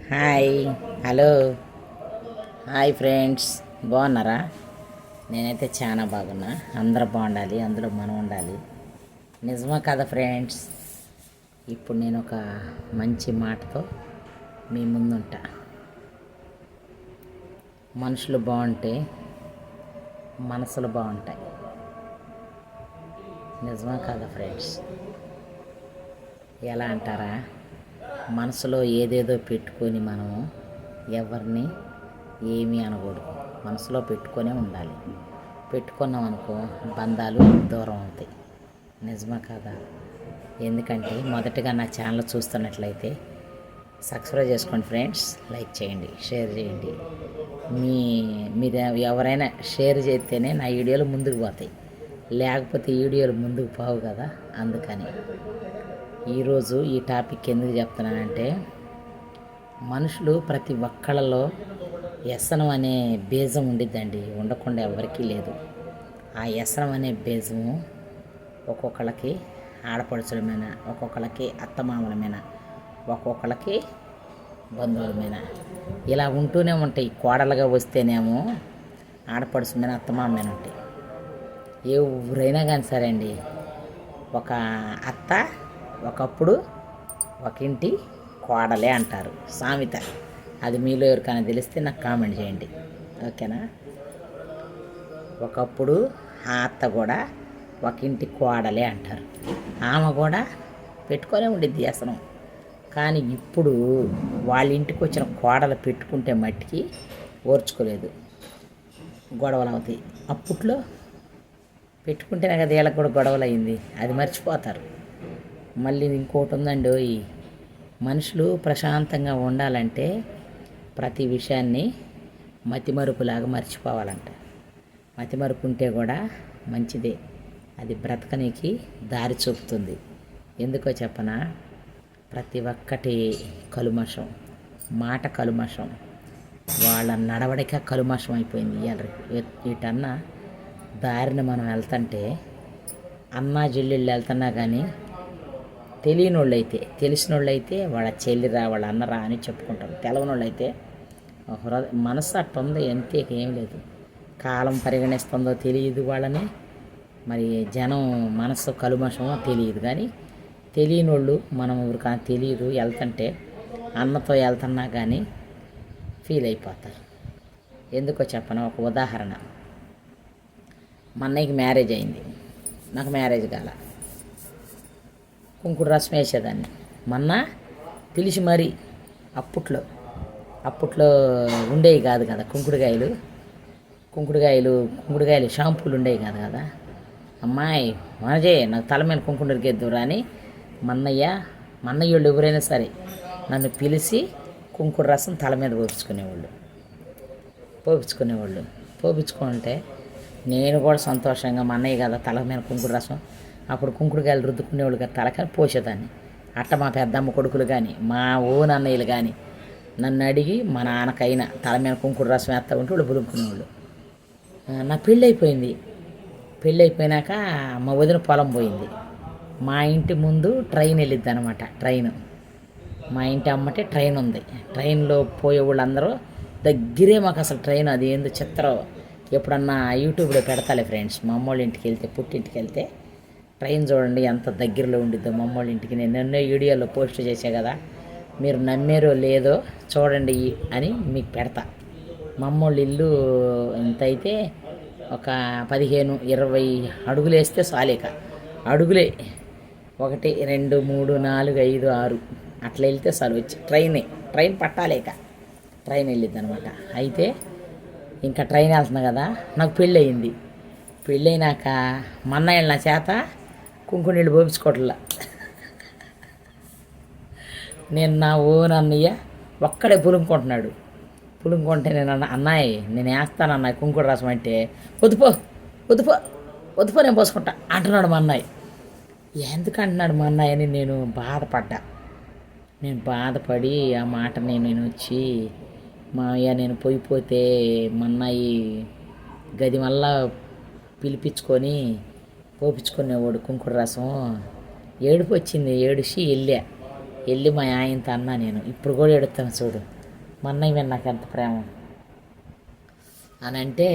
Hi, hello, hi friends, బాగున్నారా? నేనైతే చాలా బాగున్నా. అందరూ బాగుండాలి, అందులో మనం ఉండాలి. నిజమా కదా ఫ్రెండ్స్? ఇప్పుడు నేను ఒక మంచి మాటతో మీ ముందుంటా. మనుషులు బాగుంటే మనసులు బాగుంటాయి. నిజమా కదా ఫ్రెండ్స్? ఎలా అంటారా? మనసులో ఏదేదో పెట్టుకొని మనము ఎవరిని ఏమీ అనకూడదు. మనసులో పెట్టుకొనే ఉండాలి. పెట్టుకున్నాం అనుకో బంధాలు దూరం అవుతాయి. నిజమా కదా? ఎందుకంటే మొదటగా నా ఛానల్ చూస్తున్నట్లయితే సబ్స్క్రైబ్ చేసుకోండి ఫ్రెండ్స్. లైక్ చేయండి, షేర్ చేయండి. మీరు ఎవరైనా షేర్ చేస్తేనే నా వీడియోలు ముందుకు పోతాయి, లేకపోతే వీడియోలు ముందుకు పోవు కదా. అందుకని ఈరోజు ఈ టాపిక్ ఎందుకు చెప్తున్నానంటే, మనుషులు ప్రతి ఒక్కళ్ళలో వ్యసనం అనే బీజం ఉండిద్దండి. ఉండకుండా ఎవరికీ లేదు. ఆ వ్యసనం అనే బీజము ఒక్కొక్కళ్ళకి ఆడపడుచులమైన, ఒక్కొక్కళ్ళకి అత్తమామలమైన, ఒక్కొక్కళ్ళకి బంధువులమైన ఇలా ఉంటూనే ఉంటాయి. కోడలుగా వస్తేనేమో ఆడపడుచులమైన, అత్తమామమైన ఉంటాయి. ఎవరైనా కానీ సరే అండి, ఒక అత్త ఒకప్పుడు ఒక ఇంటి కోడలే అంటారు సామెత. అది మీలో ఎవరికైనా తెలిస్తే నాకు కామెంట్ చేయండి, ఓకేనా? ఒకప్పుడు ఆ అత్త కూడా ఒక ఇంటి కోడలే అంటారు. ఆమె కూడా పెట్టుకొనే ఉండిద్ది అసలు. కానీ ఇప్పుడు వాళ్ళ ఇంటికి వచ్చిన కోడలు పెట్టుకుంటే మట్టికి ఓర్చుకోలేదు, గొడవలు అవుతాయి. అప్పట్లో పెట్టుకుంటేనే కదా వీళ్ళకి కూడా గొడవలు అయింది, అది మర్చిపోతారు. మళ్ళీ ఇంకోటి ఉందండి, మనుషులు ప్రశాంతంగా ఉండాలంటే ప్రతి విషయాన్ని మతిమరుపులాగా మర్చిపోవాలంట. మతిమరుపు ఉంటే కూడా మంచిదే, అది బ్రతకనికి దారి చూపుతుంది. ఎందుకో చెప్పనా? ప్రతి ఒక్కటి కలుమషం, మాట కలుమషం, వాళ్ళ నడవడిక కలుమషం అయిపోయింది. వీటన్నా దారిని మనం వెళ్తుంటే అన్నా చెల్లెళ్ళు వెళ్తున్నా కానీ తెలియని వాళ్ళు అయితే, తెలిసిన వాళ్ళు అయితే వాళ్ళ చెల్లిరా వాళ్ళ అన్నరా అని చెప్పుకుంటారు. తెలవని వాళ్ళు అయితే మనసు అట్టు ఉంది, అంతే, ఏం లేదు. కాలం పరిగణిస్తుందో తెలియదు వాళ్ళని, మరి జనం మనసు కలుమషమో తెలియదు. కానీ తెలియని వాళ్ళు మనం ఊరికైనా తెలియదు వెళ్తుంటే అన్నతో వెళ్తున్నా కానీ ఫీల్ అయిపోతారు. ఎందుకో చెప్పను, ఒక ఉదాహరణ. మా అన్నయ్యకి మ్యారేజ్ అయింది, నాకు మ్యారేజ్ కాల. కుంకుడు రసం వేసేదాన్ని. మొన్న పిలిచి మరీ అప్పట్లో ఉండేవి కాదు కదా కుంకుడుకాయలు షాంపూలు ఉండేవి కాదు కదా. అమ్మాయి మనజే నాకు తల మీద కుంకుడుకి ఎద్దురా అని మన్నయ్య వాళ్ళు ఎవరైనా సరే నన్ను పిలిచి కుంకుడు రసం తల మీద పోపించుకుంటే నేను కూడా సంతోషంగా మా అన్నయ్య కదా తల మీద కుంకుడు రసం, అప్పుడు కుంకుడుకాయలు రుద్దుకునేవాళ్ళు కదా తలకాయ పోసేదాన్ని. అట్ట మా పెద్దమ్మ కొడుకులు కానీ మా ఓన్ అన్నయ్యలు కానీ నన్ను అడిగి మా నాన్నకైనా తల మీద కుంకుడు రసం వేస్తా ఉంటే వాళ్ళు బులుక్కునేవాళ్ళు. నా పెళ్ళి అయిపోయినాక మా వదిన పొలం పోయింది. మా ఇంటి ముందు ట్రైన్ వెళ్ళిద్ది అనమాట. మా ఇంటి అమ్మటే ట్రైన్ ఉంది. ట్రైన్లో పోయే వాళ్ళందరూ దగ్గరే మాకు అసలు ట్రైన్. అది ఏందో చిత్రం, ఎప్పుడన్నా యూట్యూబ్లో పెడతాలే ఫ్రెండ్స్. మా అమ్మ వాళ్ళ ఇంటికి వెళ్తే, పుట్టింటికి వెళ్తే ట్రైన్ చూడండి ఎంత దగ్గరలో ఉండిద్దో. మా అమ్మ వాళ్ళ ఇంటికి నేను ఎన్నో వీడియోలో పోస్ట్ చేసే కదా, మీరు నమ్మేరో లేదో చూడండి అని మీకు పెడతా. మా అమ్మ వాళ్ళ ఇల్లు ఎంత అయితే ఒక 15-20 అడుగులు వేస్తే చాలేక అడుగులే, 1 2 3 4 5 6 అట్లా వెళ్తే చాలు వచ్చి ట్రైన్ పట్టాలేక ట్రైన్ వెళ్ళిద్ది అనమాట. అయితే ఇంకా ట్రైన్ వెళ్తున్నా కదా, నాకు పెళ్ళయినాక మా అన్నయ్య నా చేత కుంకుమ నీళ్ళు పోపించుకోవట్లా. నేను నా ఓన్ అన్నయ్య ఒక్కడే పులుముకుంటే నేను అన్నయ్య నేను వేస్తానన్న కుంకుడు రసం అంటే వద్దుపో నేను పోసుకుంటా అంటున్నాడు మా అన్నయ్య. ఎందుకు అంటున్నాడు మా అన్నయ్య అని నేను బాధపడి ఆ మాట నేను వచ్చి, మావయ్య నేను పోయిపోతే మా అన్నయ్య గది మళ్ళా పిలిపించుకొని పోపించుకునేవాడు కుంకుడు రసం. ఏడుపు వచ్చింది, ఏడిసి వెళ్ళి మా ఆయనతో అన్నా నేను ఇప్పుడు కూడా ఎడుతాను చూడు మా అన్నయ్య మీద నాకు ఎంత ప్రేమ అని అంటే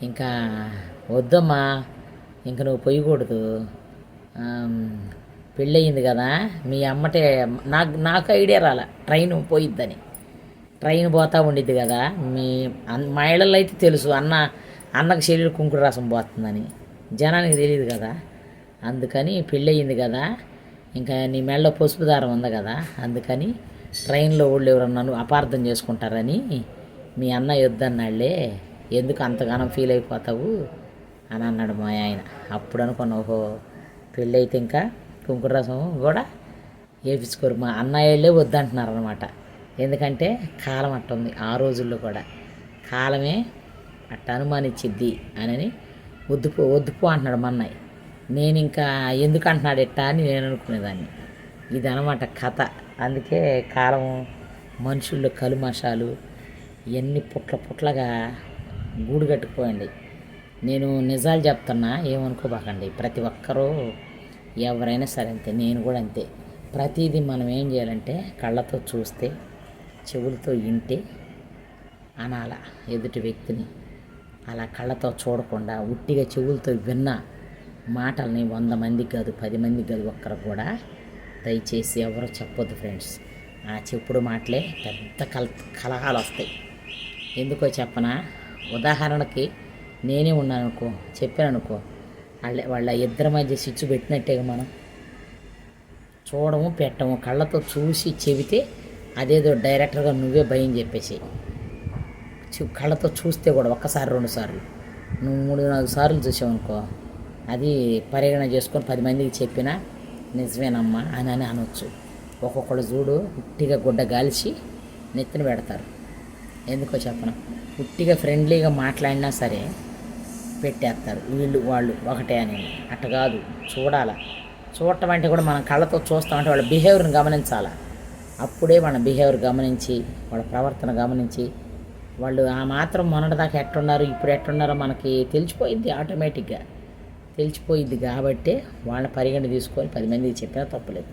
ఇంకా వద్దమ్మా ఇంక నువ్వు పోయకూడదు పెళ్ళయింది కదా మీ అమ్మటే నాకు ఐడియా రాల ట్రైన్ పోయిద్దని ట్రైన్ పోతూ ఉండిద్ది కదా మా ఇళ్ళల్లో అయితే తెలుసు అన్నకు శరీరం కుంకుడు రసం పోతుందని జనానికి తెలియదు కదా అందుకని పెళ్ళయింది కదా ఇంకా నీ మెళ్ళలో పసుపు దారం ఉంది కదా అందుకని ట్రైన్లో వాళ్ళు ఎవరన్నా అపార్థం చేసుకుంటారని మీ అన్న వద్దన్నాళ్లే ఎందుకు అంతగానం ఫీల్ అయిపోతావు అని అన్నాడు మా ఆయన. అప్పుడు అనుకున్నా ఓహో పెళ్ళి అయితే ఇంకా కుంకుడు రసం కూడా వేయించుకోరు మా అన్నయ్యలే వద్దంటున్నారు అనమాట. ఎందుకంటే కాలం అట్టుంది ఆ రోజుల్లో కూడా కాలమే అట్ట అనుమానించిద్ది అని వద్దుపో అంటున్నాడు మా అన్నయ్య. నేను ఇంకా ఎందుకు అంటున్నాడు ఎట్టా అని నేను అనుకునేదాన్ని. ఇది అనమాట కథ. అందుకే కాలం మనుషుల్లో కలుమషాలు ఇవన్నీ పుట్లగా గూడు కట్టుకుపోయండి. నేను నిజాలు చెప్తున్నా ఏమనుకోబాకండి. ప్రతి ఒక్కరూ ఎవరైనా సరే అంతే, నేను కూడా అంతే. ప్రతిదీ మనం ఏం చేయాలంటే కళ్ళతో చూస్తే చెవులతో వింటే అనాల ఎదుటి వ్యక్తిని. అలా కళ్ళతో చూడకుండా ఉట్టిగా చెవులతో విన్న మాటల్ని 100 మందికి కాదు 10 మందికి కాదు ఒక్కరు కూడా దయచేసి ఎవరో చెప్పొద్దు ఫ్రెండ్స్. ఆ చెప్పుడు మాటలే పెద్ద కలహాలు వస్తాయి. ఎందుకో చెప్పనా, ఉదాహరణకి నేనే ఉన్నాను అనుకో, చెప్పాను అనుకో, వాళ్ళ ఇద్దరి మధ్య స్విచ్ పెట్టినట్టేగా మనం చూడము పెట్టము. కళ్ళతో చూసి చెబితే అదేదో డైరెక్టర్గా నువ్వే భయం చెప్పేసి కళ్ళతో చూస్తే కూడా 1 సారి 2 సార్లు నువ్వు 3-4 సార్లు చూసావు అనుకో, అది పరిగణన చేసుకొని 10 మందికి చెప్పినా నిజమేనమ్మా అని అనొచ్చు. ఒక్కొక్కళ్ళు చూడు ఉట్టిగా గుడ్డ గాల్చి నెత్తిన పెడతారు. ఎందుకో చెప్పను, ఉట్టిగా ఫ్రెండ్లీగా మాట్లాడినా సరే పెట్టేస్తారు వాళ్ళు ఒకటే అని. అట్ట కాదు, చూడటం అంటే కూడా మనం కళ్ళతో చూస్తామంటే వాళ్ళ బిహేవియర్ని గమనించాలి. అప్పుడే మన బిహేవియర్ గమనించి వాళ్ళ ప్రవర్తన గమనించి వాళ్ళు ఆ మాత్రం మొన్నటిదాకా ఎట్టున్నారు ఇప్పుడు ఎట్టున్నారో మనకి తెలిసిపోయింది, ఆటోమేటిక్గా తెలిసిపోయింది. కాబట్టి వాళ్ళ పరిగణ తీసుకొని 10 మందికి చెప్పినా తప్పులేదు.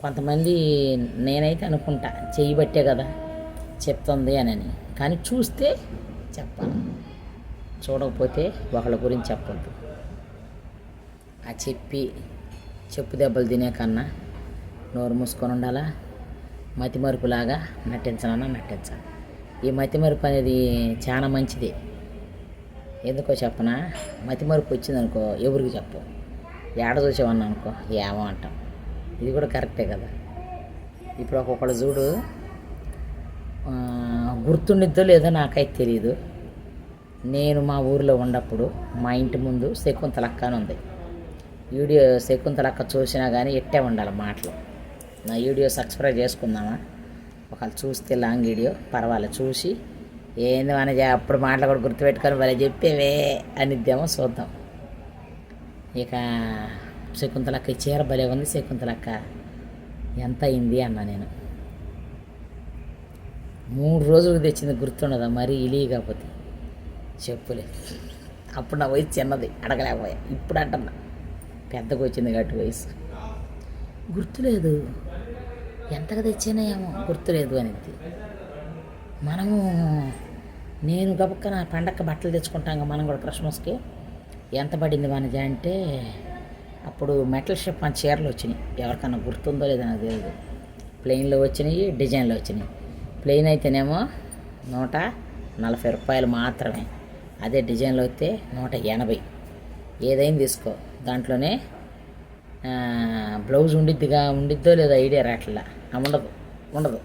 కొంతమంది నేనైతే అనుకుంటా చేయబట్టే కదా చెప్తుంది అని, కానీ చూస్తే చెప్పాలి, చూడకపోతే ఒకళ్ళ గురించి చెప్పొద్దు. ఆ చెప్పు దెబ్బలు తినే కన్నా నోరు మూసుకొని ఉండాలా. మతిమరుపులాగా నటించాలన్నా నటించాలి. ఈ మతిమరుపు అనేది చాలా మంచిది. ఎందుకో చెప్పనా, మతిమరుపు వచ్చిందనుకో ఎవరికి చెప్పు, ఏడ చూసామన్నా అనుకో ఏమో అంటాం. ఇది కూడా కరెక్టే కదా. ఇప్పుడు ఒక్కొక్కడు చూడు గుర్తుండిద్దో లేదో నాకైతే తెలియదు. నేను మా ఊరిలో ఉన్నప్పుడు మా ఇంటి ముందు శకుంతలక్క అని ఉంది. వీడియో శకుంతలక్క చూసినా కానీ ఎట్టే ఉండాలి మాటలు. నా వీడియో సబ్స్క్రైబ్ చేసుకుందామా, ఒకళ్ళు చూస్తే లాంగ్ వీడియో పర్వాలేదు, చూసి ఏంది మన అప్పుడు మాటలు కూడా గుర్తుపెట్టుకొని వాళ్ళే చెప్పేవే అనిద్దేమో చూద్దాం. ఇక శకుంతలక్క ఈ చీర భలే ఉంది శకుంతలక్క ఎంత అయింది అన్నా. నేను 3 రోజులకు తెచ్చింది గుర్తుండదా మరి ఇలీ కాకపోతే చెప్పులే. అప్పుడు నా వయసు చిన్నది అడగలేకపోయా, ఇప్పుడు అంటున్నా పెద్దగా వచ్చింది కాబట్టి వయసు గుర్తులేదు, ఎంతగా తెచ్చినా ఏమో గుర్తులేదు అనేది. మనము నేను గబక్కన పండగ బట్టలు తెచ్చుకుంటాం కదా మనం కూడా క్రిస్మస్కి. ఎంత పడింది వనజ అంటే అప్పుడు మెటల్ షిప్ అని చీరలు వచ్చినాయి. ఎవరికన్నా గుర్తుందో లేదో నాకు తెలియదు. ప్లెయిన్లో వచ్చినాయి, డిజైన్లో వచ్చినాయి. ప్లెయిన్ అయితేనేమో 140 రూపాయలు మాత్రమే, అదే డిజైన్లో అయితే 180. ఏదైనా తీసుకో, దాంట్లోనే బ్లౌజ్ ఉండిద్దో లేదో ఐడియా రాట్లా. ఉండదు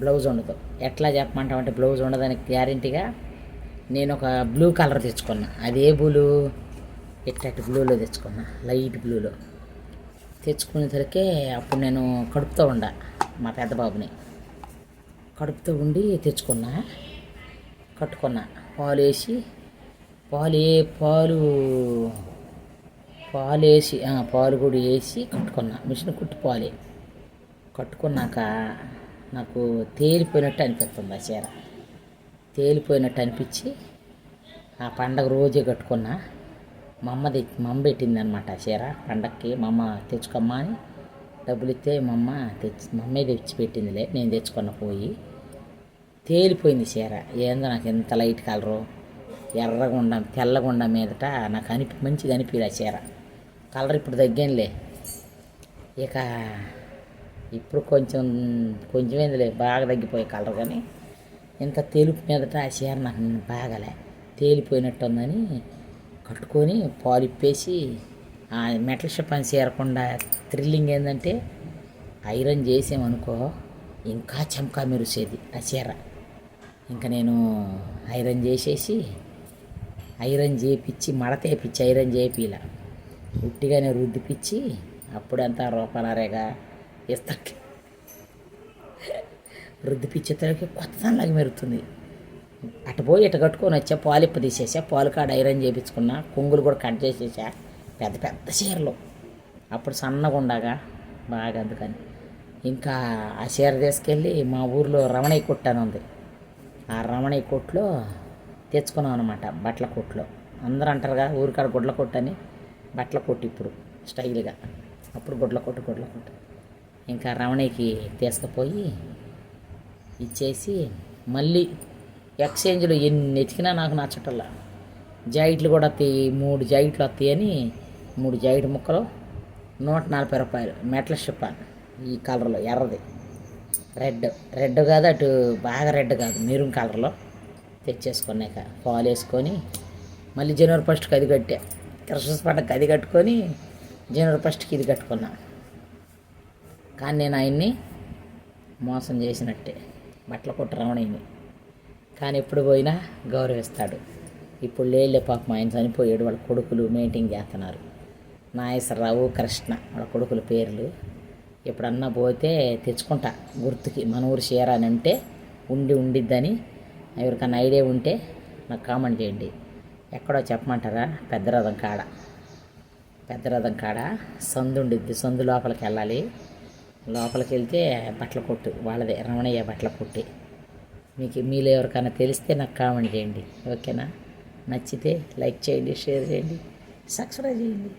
బ్లౌజ్ ఉండదు. ఎట్లా చెప్పమంటామంటే బ్లౌజ్ ఉండదానికి గ్యారెంటీగా నేను ఒక బ్లూ కలర్ తెచ్చుకున్నా. అదే బ్లూ ఎట్టటి బ్లూలో తెచ్చుకున్నా, లైట్ బ్లూలో తెచ్చుకునేసరికి అప్పుడు నేను కడుపుతో ఉండా మా పెద్ద బాబుని కడుపుతో ఉండి తెచ్చుకున్నా, కట్టుకున్నా. పాలు కూడా వేసి కట్టుకున్నా. మిషన్ కుట్టి పాలే కట్టుకున్నాక నాకు తేలిపోయినట్టు అనిపిస్తుంది. ఆ చీర తేలిపోయినట్టు అనిపించి ఆ పండగ రోజే కట్టుకున్నా. మా అమ్మ పెట్టింది అనమాట ఆ చీర పండగకి. మా అమ్మ తెచ్చుకోమ్మా అని డబ్బులు ఇస్తే మా అమ్మే తెచ్చి పెట్టిందిలే, నేను తెచ్చుకున్న పోయి. తేలిపోయింది చీర. ఏందో నాకు ఎంత లైట్ కలరు, ఎర్రగుండ తెల్లగుండ మీదట నాకు మంచిగా అనిపించలే చీర. కలర్ ఇప్పుడు తగ్గానులే. ఇక ఇప్పుడు కొంచెమేందిలే, బాగా తగ్గిపోయే కలర్. కానీ ఇంత తెలుపు మీదట ఆ చీర నాకు బాగాలే, తేలిపోయినట్టు ఉందని కట్టుకొని పాలిప్పేసి ఆ మెటల్ షిప్ అని చేరకుండా థ్రిల్లింగ్ ఏంటంటే ఐరన్ చేసామనుకో ఇంకా చెమకా మెరిసేది ఆ చీర. ఇంకా నేను ఐరన్ చేసేసి ఐరన్ చేపించి మడతేపించి ఐరన్ చేపిలా, ఉట్టిగానే రుద్దిపిచ్చి అప్పుడంతా రూపాయలరేగా ఇస్తాకి రుద్దిపిచ్చేసరికి కొత్తదానిలాగా మెరుతుంది. అటు పోయి ఇటు కట్టుకొని వచ్చా, పాలిప్ప తీసేసా, పాలు కాడ ఐరన్ చేయించుకున్నా, కొంగులు కూడా కట్ చేసేసా. పెద్ద పెద్ద చీరలు అప్పుడు సన్నగా ఉండగా బాగా. అందుకని ఇంకా ఆ చీర తీసుకెళ్ళి మా ఊర్లో రమణయ్య కొట్టు అని ఉంది, ఆ రమణయ్య కొట్టులో తెచ్చుకున్నాం అనమాట. బట్టల కొట్టులో అందరూ అంటారు కదా ఊరికాడ గుడ్ల కొట్టు అని, బట్టల కొట్టు ఇప్పుడు స్టైల్గా, అప్పుడు గుడ్ల కొట్టు. ఇంకా రమణయ్యకి తీసుకుపోయి ఇచ్చేసి మళ్ళీ ఎక్స్చేంజ్లో ఎన్ని ఎతికినా నాకు నచ్చటల్లా. జాకెట్లు కూడా వస్తాయి, 3 జాకెట్లు వస్తాయని 3 జాకెట్ ముక్కలు 140 రూపాయలు. మెటల్ షిఫాన్ ఈ కలర్లో ఎర్రది, రెడ్ కాదు, అటు బాగా రెడ్ కాదు, మెరూన్ కలర్లో తెచ్చేసుకున్నాక పాలు వేసుకొని మళ్ళీ జనవరి 1కి అది కట్టా. క్రిస్మస్ పండుగకి అది కట్టుకొని జనవరి 1కి ఇది కట్టుకున్నా. కానీ నేను ఆయన్ని మోసం చేసినట్టే, బట్టల కొట్టు రమణయ్యని. కానీ ఎప్పుడు పోయినా గౌరవిస్తాడు. ఇప్పుడు లేలే పాపం, ఆయన చనిపోయాడు. వాళ్ళ కొడుకులు మెయింటైన్ చేస్తున్నారు. నాగేశ్వరరావు, కృష్ణ వాళ్ళ కొడుకుల పేర్లు. ఎప్పుడన్నా పోతే తెచ్చుకుంటా గుర్తుకి, మన ఊరు చీర అని అంటే ఉండిద్దని. ఎవరికన్నా ఐడియా ఉంటే నాకు కామెంట్ చేయండి. ఎక్కడో చెప్పమంటారా? పెద్ద రథం కాడ సందు ఉండిద్ది. సందు లోపలికి వెళ్ళాలి. లోపలికి వెళ్తే బట్టల కొట్టు వాళ్ళదే, రమణయ్య బట్టల కొట్టి. మీలో ఎవరికైనా తెలిస్తే నాకు కామెంట్ చేయండి, ఓకేనా? నచ్చితే లైక్ చేయండి, షేర్ చేయండి, సబ్స్క్రైబ్ చేయండి.